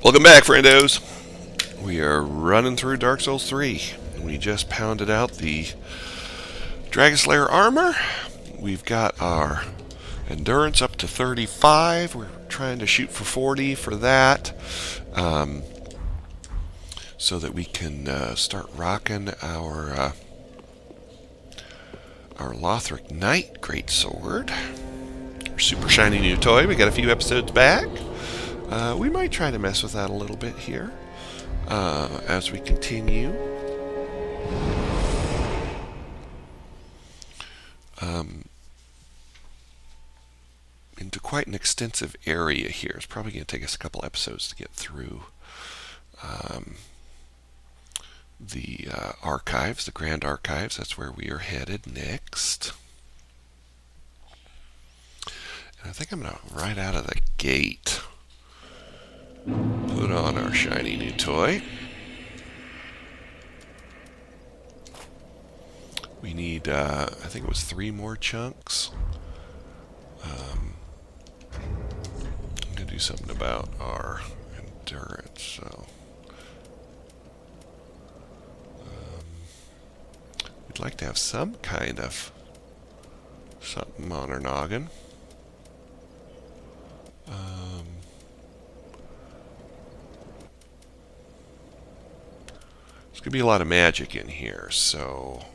Welcome back, friendos. We are running through Dark Souls 3. We just pounded out the Dragon Slayer armor. We've got our endurance up to 35. We're trying to shoot for 40 for that, so that we can start rocking our Lothric Knight Greatsword. Our super shiny new toy. We got a few episodes back. We might try to mess with that a little bit here as we continue. Into quite an extensive area here. It's probably going to take us a couple episodes to get through the archives, the Grand Archives. That's where we are headed next. And I think I'm going to, right out of the gate, put on our shiny new toy. We need, I think it was 3 more chunks. I'm going to do something about our endurance, so we'd like to have some kind of something on our noggin. There's going to be a lot of magic in here, so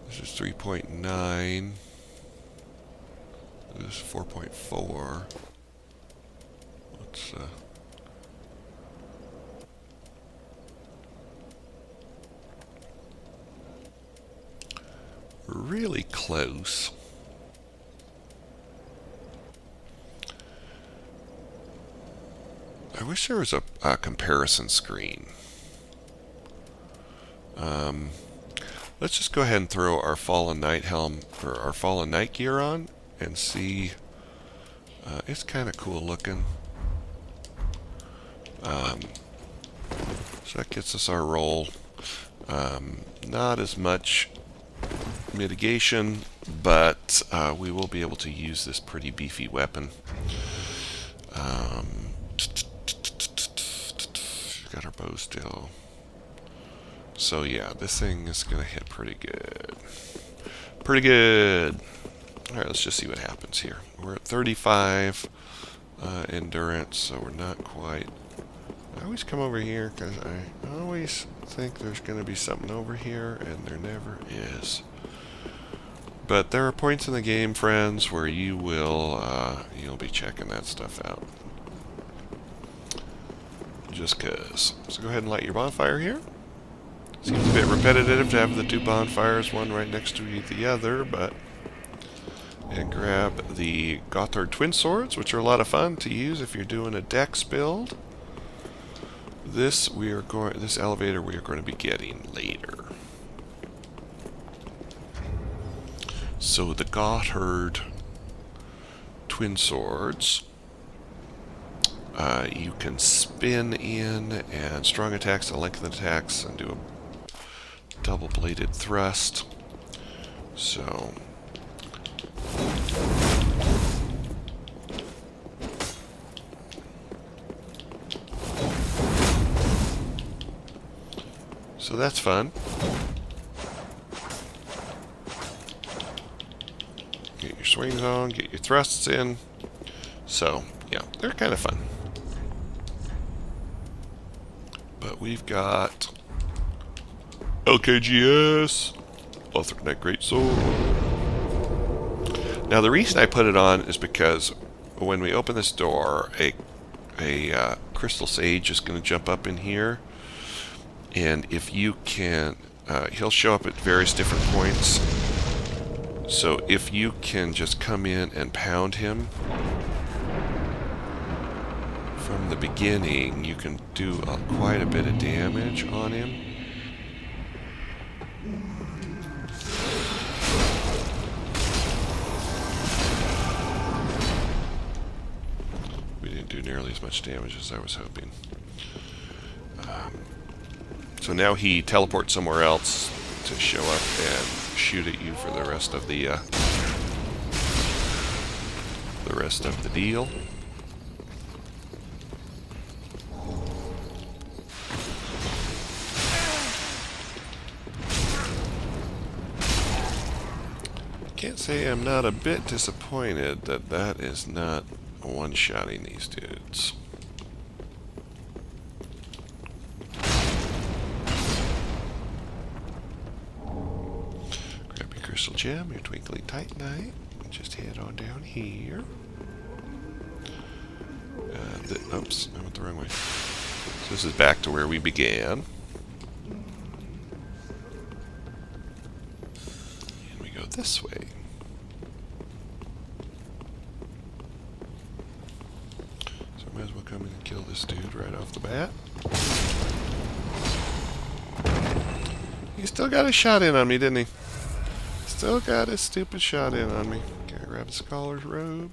this is 3.9. This is 4.4. Let's we're really close. I wish there was a comparison screen. Let's just go ahead and throw our Fallen Knight helm, or our Fallen Knight gear on, and see. It's kind of cool looking. So that gets us our roll. Not as much mitigation, but we will be able to use this pretty beefy weapon. Got our bow still. So yeah, this thing is going to hit pretty good. Pretty good. Alright, let's just see what happens here. We're at 35 endurance, so we're not quite... I always come over here because I always think there's going to be something over here, and there never is. But there are points in the game, friends, where you will you'll be checking that stuff out. Just cause. So go ahead and light your bonfire here. Seems a bit repetitive to have the 2 bonfires, one right next to the other, but... And grab the Gotthard Twin Swords, which are a lot of fun to use if you're doing a dex build. This elevator we are going to be getting later. So the Gotthard Twin Swords, you can spin in and strong attacks and lengthen attacks and do a double-bladed thrust. So that's fun. Get your swings on, get your thrusts in. So, yeah, they're kind of fun. But we've got LKGS, Lothric Knight Greatsword. Now, the reason I put it on is because when we open this door, a Crystal Sage is going to jump up in here. And if you can, he'll show up at various different points. So if you can just come in and pound him from the beginning, you can do quite a bit of damage on him. We didn't do nearly as much damage as I was hoping. So now he teleports somewhere else to show up and shoot at you for the rest of the deal. can't say I'm not a bit disappointed that that is not one-shotting these dudes. Grab your crystal gem, your twinkling titanite, and just head on down here. Oops, I went the wrong way. So this is back to where we began. And we go this way. So I might as well come in and kill this dude right off the bat. He still got a shot in on me, didn't he? Still got his stupid shot in on me. Can I grab a scholar's robe?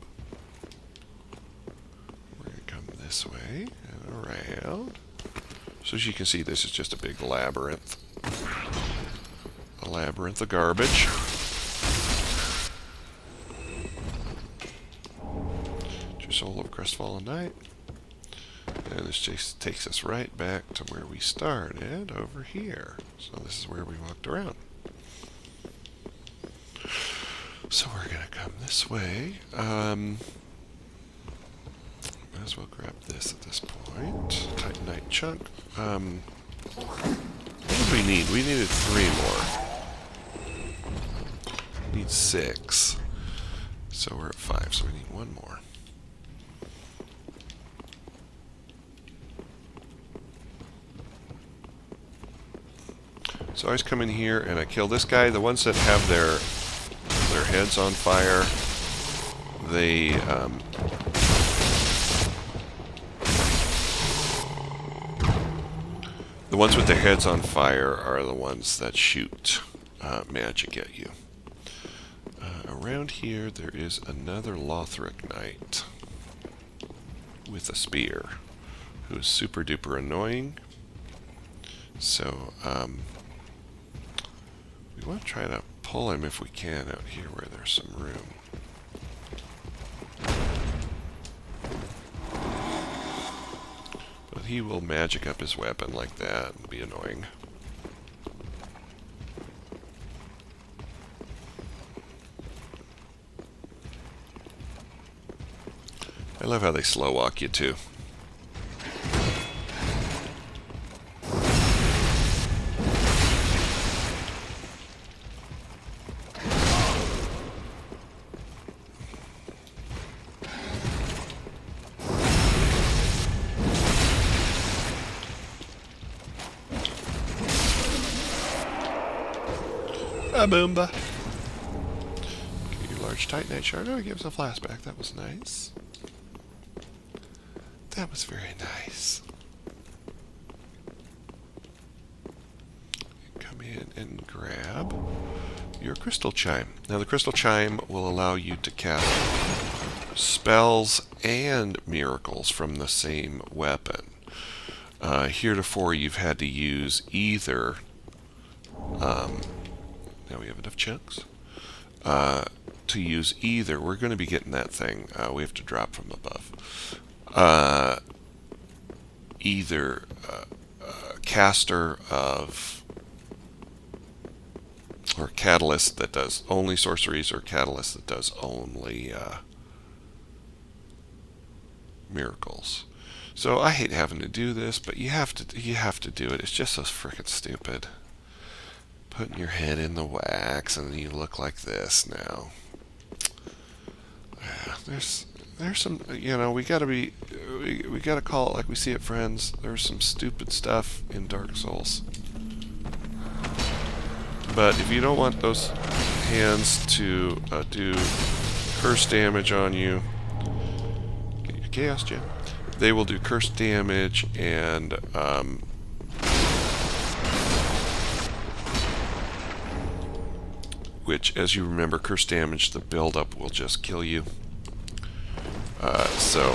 We're going to come this way and around. So as you can see, this is just a big labyrinth. A labyrinth of garbage. Your soul of Crestfallen Knight. And this just takes us right back to where we started over here. So this is where we walked around. So we're going to come this way. Might as well grab this at this point. Titanite chunk. What did we need? We needed 3 more. We need 6. So we're at 5, so we need 1 more. So I always come in here and I kill this guy. The ones that have their heads on fire, they the ones with their heads on fire are the ones that shoot magic at you. Around here there is another Lothric Knight with a spear who is super duper annoying. So we want to try to pull him if we can out here where there's some room. But he will magic up his weapon like that and be annoying. I love how they slow walk you too. Boomba. Get your large titanite shard. Oh, it gives a flashback. That was nice. That was very nice. Come in and grab your crystal chime. Now the crystal chime will allow you to cast spells and miracles from the same weapon. Heretofore you've had to use either now we have enough chunks to use either. We're going to be getting that thing. We have to drop from above. Either caster of or catalyst that does only sorceries, or catalyst that does only miracles. So I hate having to do this, but you have to do it. It's just so frickin' stupid. Putting your head in the wax and you look like this now. There's some, you know, we gotta call it like we see it, friends. There's some stupid stuff in Dark Souls. But if you don't want those hands to do curse damage on you, get your Chaos Gem. They will do curse damage and which, as you remember, curse damage, the buildup will just kill you. So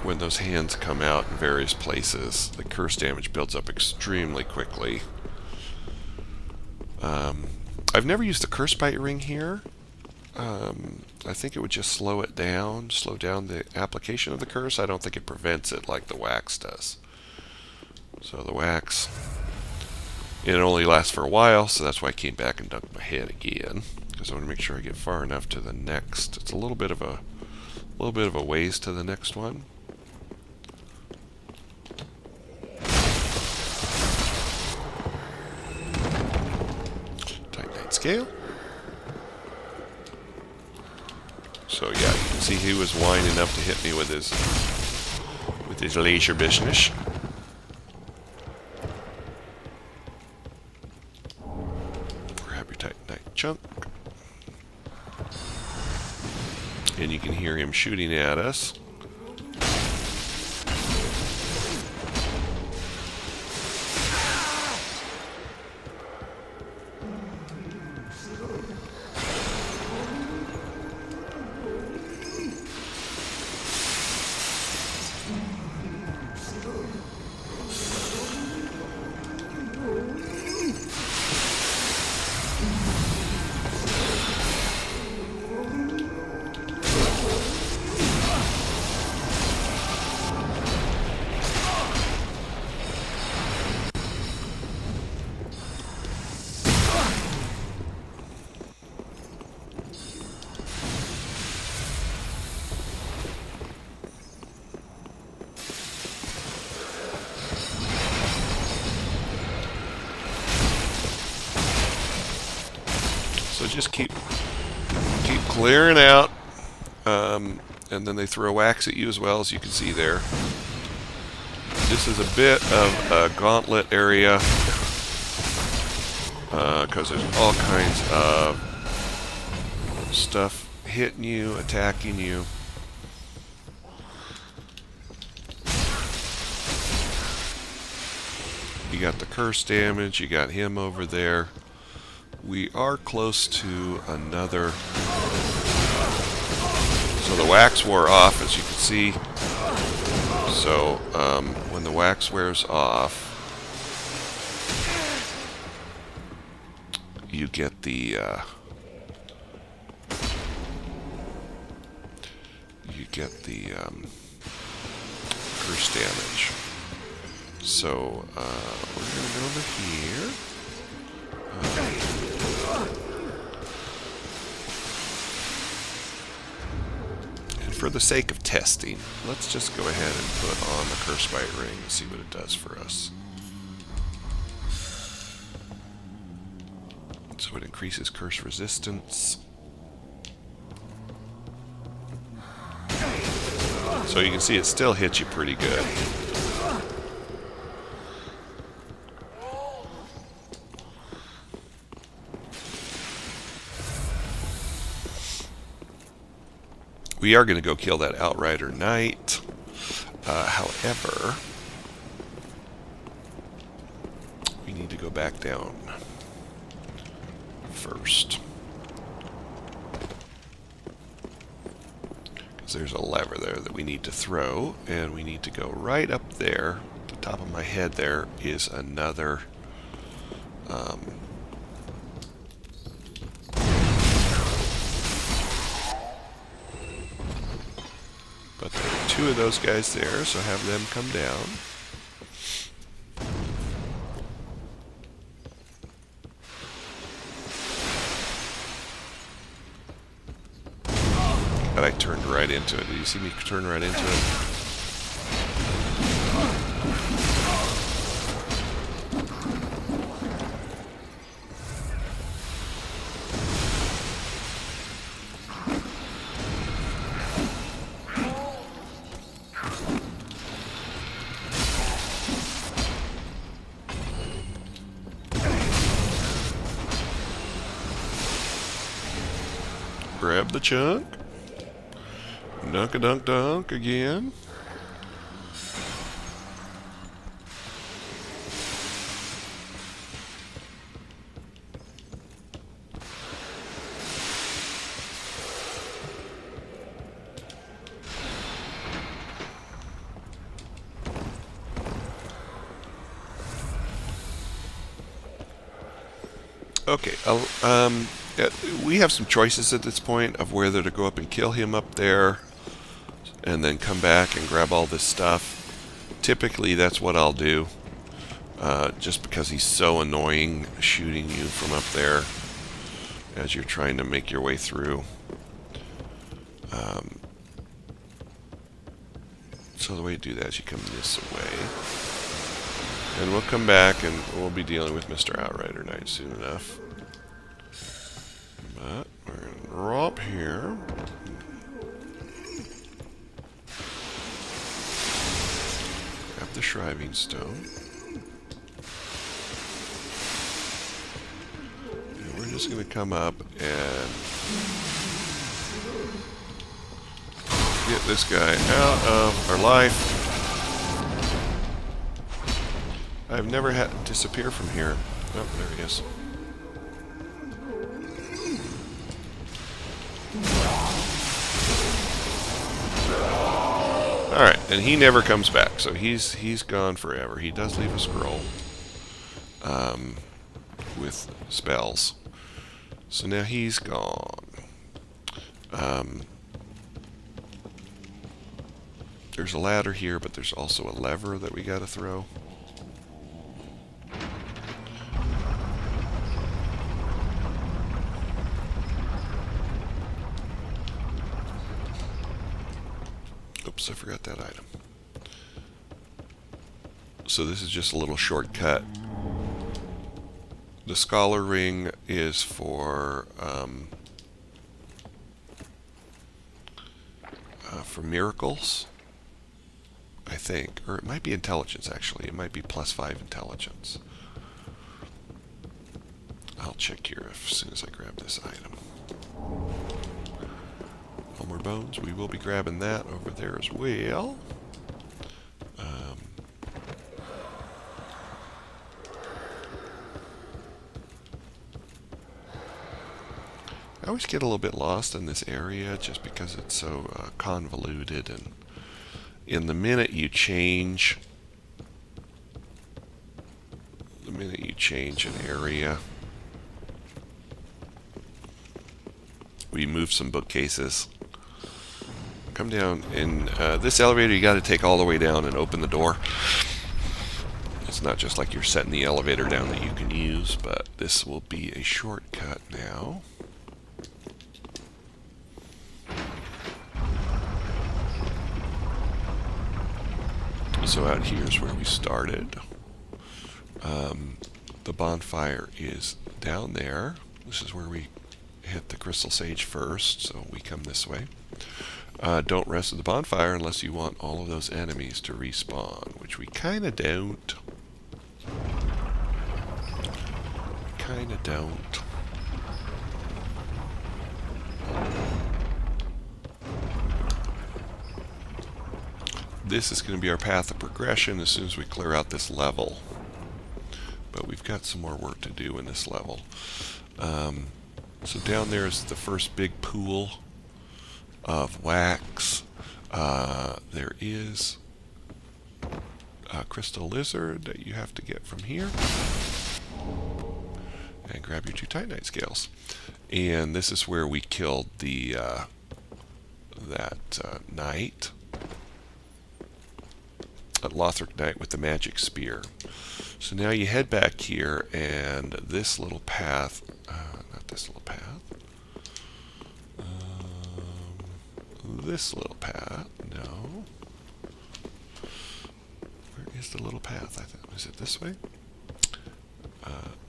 when those hands come out in various places, the curse damage builds up extremely quickly. I've never used the Curse Bite Ring here. I think it would just slow down the application of the curse. I don't think it prevents it like the wax does. So the wax And it only lasts for a while, so that's why I came back and dunked my head again, because I want to make sure I get far enough to the next. It's a little bit of a ways to the next one. Titanite scale. So yeah, you can see he was winding up to hit me with his laser business. Grab your Titanite chunk. And you can hear him shooting at us. So just keep clearing out, and then they throw wax at you as well, as you can see there. This is a bit of a gauntlet area, because there's all kinds of stuff hitting you, attacking you. You got the curse damage, you got him over there. We are close to another. So the wax wore off, as you can see. So when the wax wears off, you get the curse damage. So we're going to go over here. And for the sake of testing, let's just go ahead and put on the Curse Bite Ring and see what it does for us. So it increases curse resistance. So you can see it still hits you pretty good. We are going to go kill that Outrider Knight. However, we need to go back down first. Because there's a lever there that we need to throw, and we need to go right up there. At the top of my head there is another but there are two of those guys there, so have them come down. And I turned right into it. Did you see me turn right into it? Grab the chunk. Dunk-a-dunk-dunk again. Okay, we have some choices at this point of whether to go up and kill him up there and then come back and grab all this stuff. Typically that's what I'll do. just because he's so annoying shooting you from up there as you're trying to make your way through. So the way to do that is you come this way. And we'll come back and we'll be dealing with Mr. Outrider Knight soon enough. But we're going to drop here. Grab the Shriving Stone. And we're just going to come up and get this guy out of our life. I've never had to disappear from here. Oh, there he is. Alright, and he never comes back, so he's gone forever. He does leave a scroll with spells. So now he's gone. There's a ladder here, but there's also a lever that we gotta throw. Oops, I forgot that item. So this is just a little shortcut. The Scholar Ring is for miracles, I think. Or it might be intelligence, actually. It might be +5 intelligence. I'll check here as soon as I grab this item. More bones. We will be grabbing that over there as well. I always get a little bit lost in this area just because it's so convoluted, and in the minute you change an area, we move some bookcases. Come down in this elevator. You got to take all the way down and open the door. It's not just like you're setting the elevator down that you can use, but this will be a shortcut now. So out here is where we started. The bonfire is down there. This is where we hit the Crystal Sage first, so we come this way. Don't rest at the bonfire unless you want all of those enemies to respawn, which we kind of don't. This is going to be our path of progression as soon as we clear out this level. But we've got some more work to do in this level. So down there is the first big pool of wax. There is a crystal lizard that you have to get from here. And grab your 2 Titanite scales. And this is where we killed the knight. Lothric Knight with the magic spear. So now you head back here, and this little path, not this little path, this little path, no. Where is the little path? I thought, is it this way?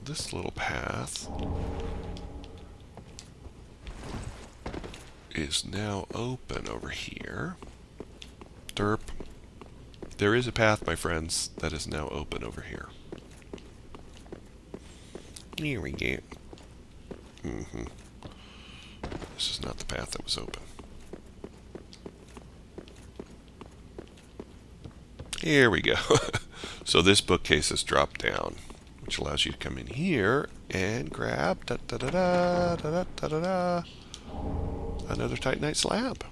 This little path is now open over here. Derp. There is a path, my friends, that is now open over here. Here we go. This is not the path that was open. Here we go. So this bookcase is dropped down, which allows you to come in here and grab another Titanite slab.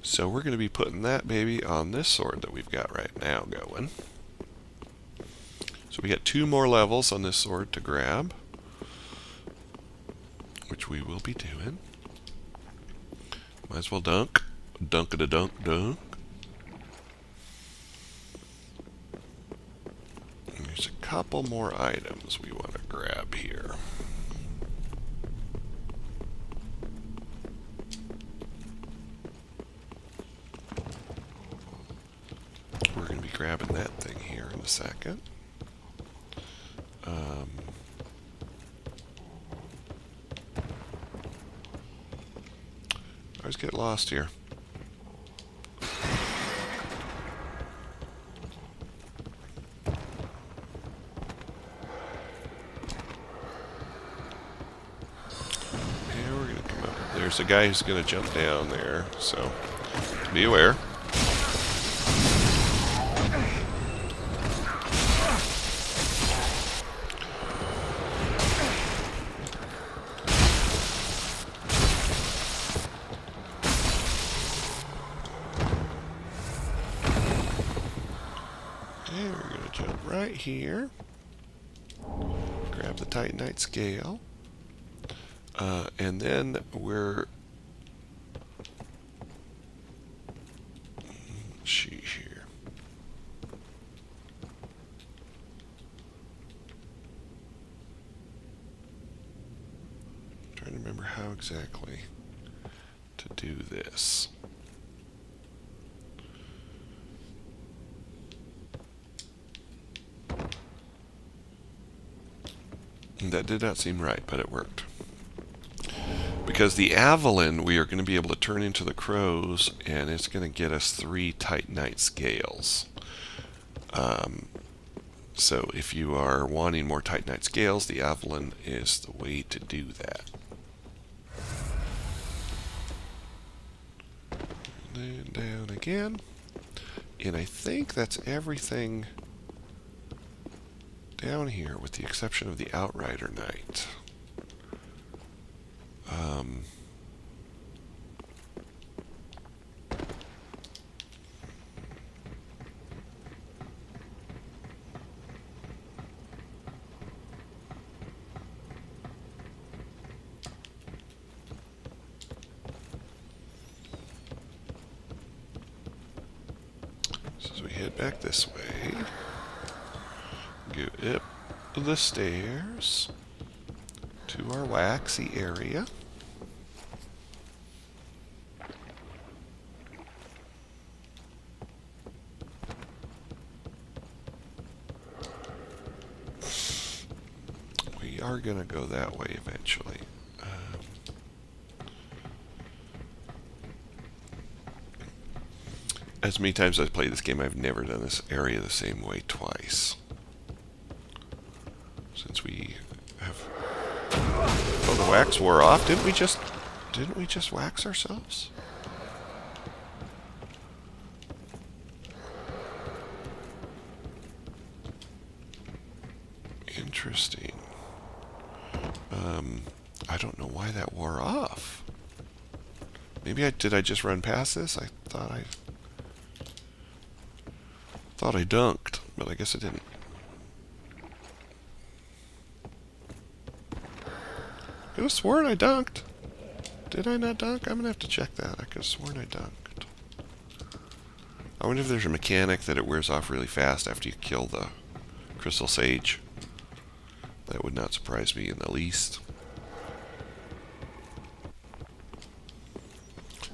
So we're going to be putting that baby on this sword that we've got right now going. So we got 2 more levels on this sword to grab, which we will be doing. Might as well dunk. Dunk-a-da-dunk, dunk. And there's a couple more items we want to grab here. We're going to be grabbing that thing here in a second. I always get lost here. There's a guy who's going to jump down there, so be aware. And we're going to jump right here. Grab the Titanite scale. And then we're here. Trying to remember how exactly to do this. That did not seem right, but it worked. Because the Avalon, we are going to be able to turn into the crows, and it's going to get us 3 Titanite scales. So if you are wanting more Titanite scales, the Avalon is the way to do that. Then down again. And I think that's everything down here, with the exception of the Outrider Knight. So as we head back this way, go up the stairs to our waxy area. We are going to go that way eventually. As many times as I've played this game, I've never done this area the same way twice. Since we have... Oh, the wax wore off. Didn't we just wax ourselves? Interesting. I don't know why that wore off. Maybe did I just run past this? I thought I dunked, but I guess I didn't. I could have sworn I dunked. Did I not dunk? I'm going to have to check that. I could have sworn I dunked. I wonder if there's a mechanic that it wears off really fast after you kill the Crystal Sage. That would not surprise me in the least.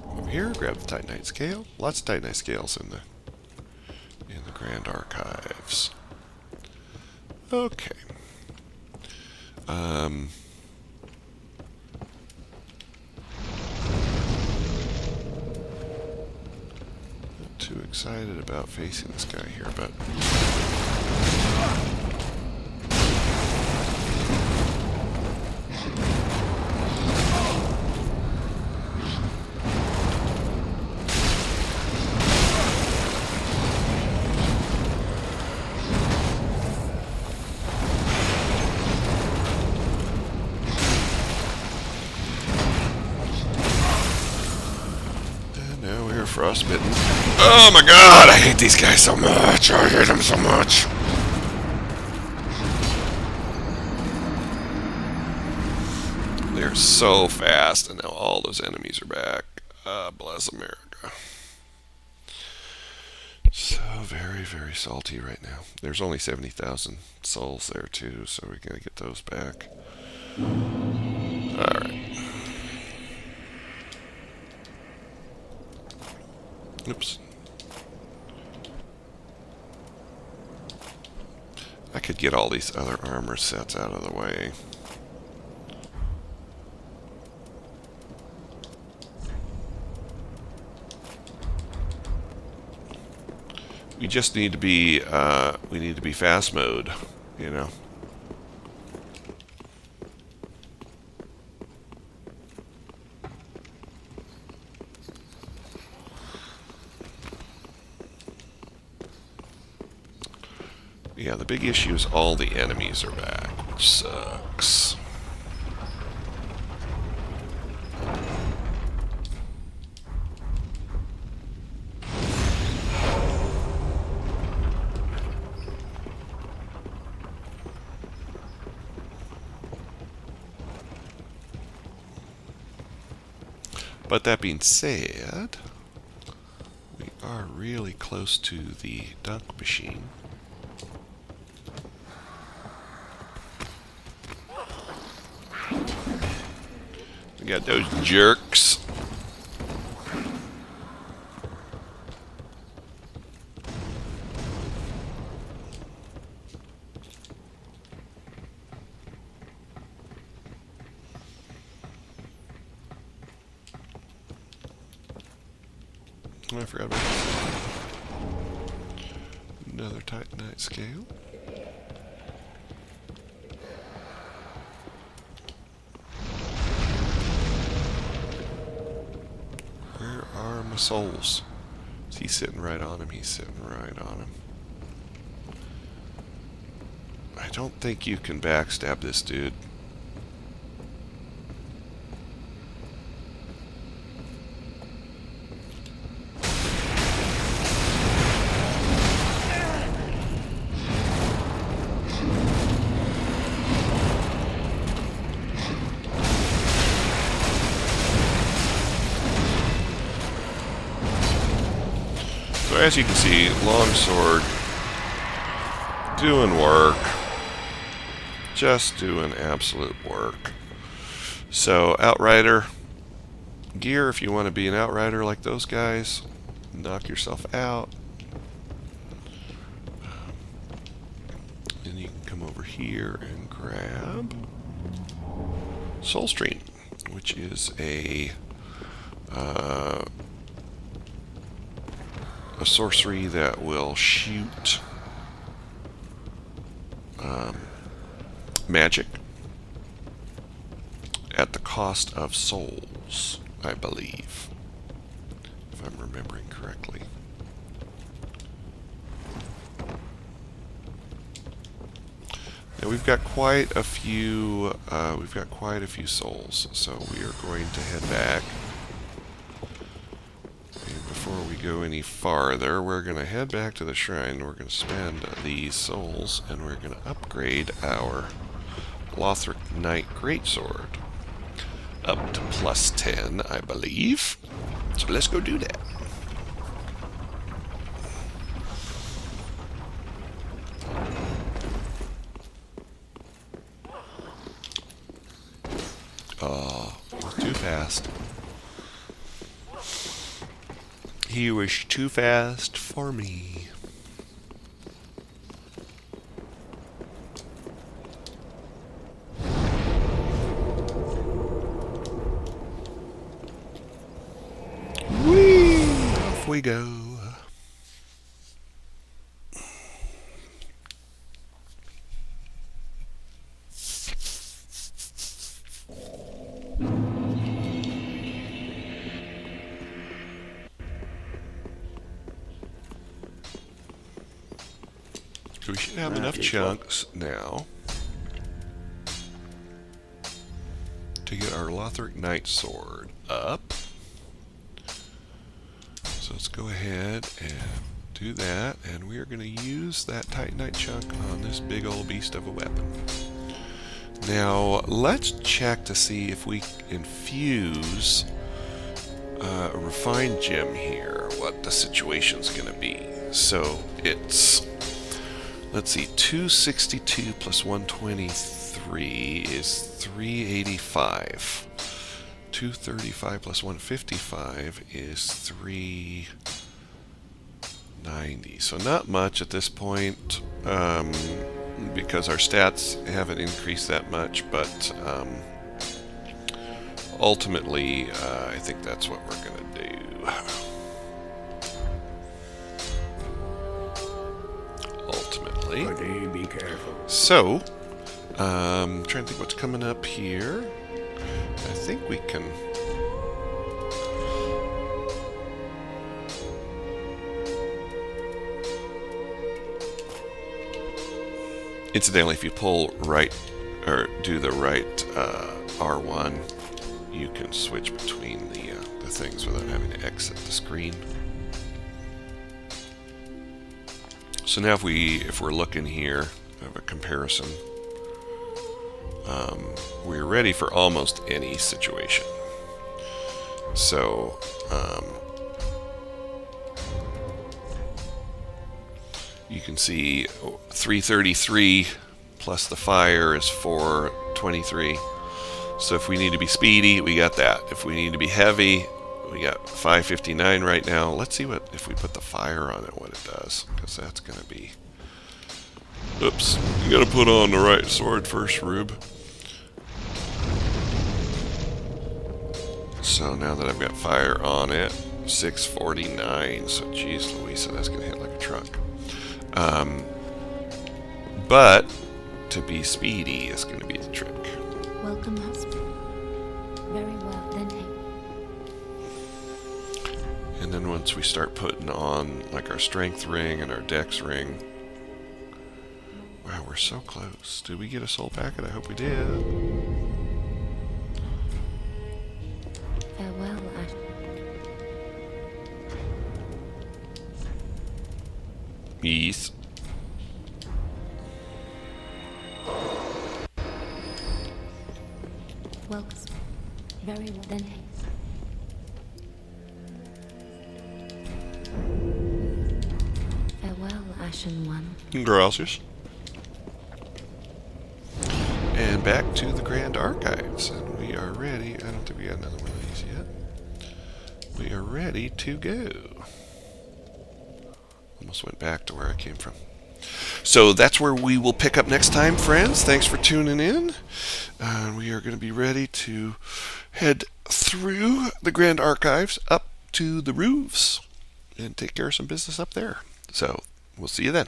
Over here, grab the Titanite scale. Lots of Titanite scales in the Grand Archives. Okay. Not too excited about facing this guy here, but... frostbitten. Oh my god, I hate these guys so much. I hate them so much. They're so fast, and now all those enemies are back. Bless America. So very, very salty right now. There's only 70,000 souls there too, so we're going to get those back. Alright. Oops. I could get all these other armor sets out of the way. We just need to be, we need to be fast mode, you know. Yeah, the big issue is all the enemies are back, which sucks. But that being said, we are really close to the dunk machine. We got those jerks. Oh, I forgot about this. Another Titanite scale. Where are my souls? Is he sitting right on him? He's sitting right on him. I don't think you can backstab this dude. So as you can see, longsword doing work. Just doing absolute work. So Outrider gear, if you want to be an Outrider like those guys, knock yourself out. Then you can come over here and grab Soulstream, which is a sorcery that will shoot magic at the cost of souls, I believe, if I'm remembering correctly. Now we've got quite a few souls, so we are going to head back. And before we go any farther, we're going to head back to the shrine. We're going to spend these souls, and we're going to upgrade our Lothric Knight Greatsword up to +10, I believe. So let's go do that. Oh, too fast. He was too fast for me. Whee! Off we go. So we should have enough chunks now to get our Lothric Knight Sword up. So let's go ahead and do that, and we are going to use that Titanite chunk on this big old beast of a weapon. Now let's check to see if we infuse a refined gem here, what the situation's going to be. So it's, let's see, 262 plus 123 is 385. 235 plus 155 is 390. So not much at this point, because our stats haven't increased that much, but ultimately I think that's what we're going to do. Ultimately. Be careful. So, trying to think what's coming up here. I think we can. Incidentally, if you pull right or do the right R1, you can switch between the things without having to exit the screen. So now if we're looking here of a comparison, we're ready for almost any situation. So you can see 333 plus the fire is 423. So if we need to be speedy, we got that. If we need to be heavy, we got 559 right now. Let's see what if we put the fire on it, what it does, because that's going to be. Oops, you got to put on the right sword first, Rube. So now that I've got fire on it, 649. So geez Louise, so that's going to hit like a truck. But to be speedy is going to be the trick. Welcome, husband. Very well, then hey. And then once we start putting on like our strength ring and our dex ring, wow, we're so close. Did we get a soul packet? I hope we did. Farewell, Ash. Yes. Welcome. Very well, then hey. Farewell, Ashen One. Gracias. And back to the Grand Archives. And we are ready. I don't think we got another one of these yet. We are ready to go. Almost went back to where I came from. So that's where we will pick up next time, friends. Thanks for tuning in. We are going to be ready to head through the Grand Archives up to the roofs and take care of some business up there. So we'll see you then.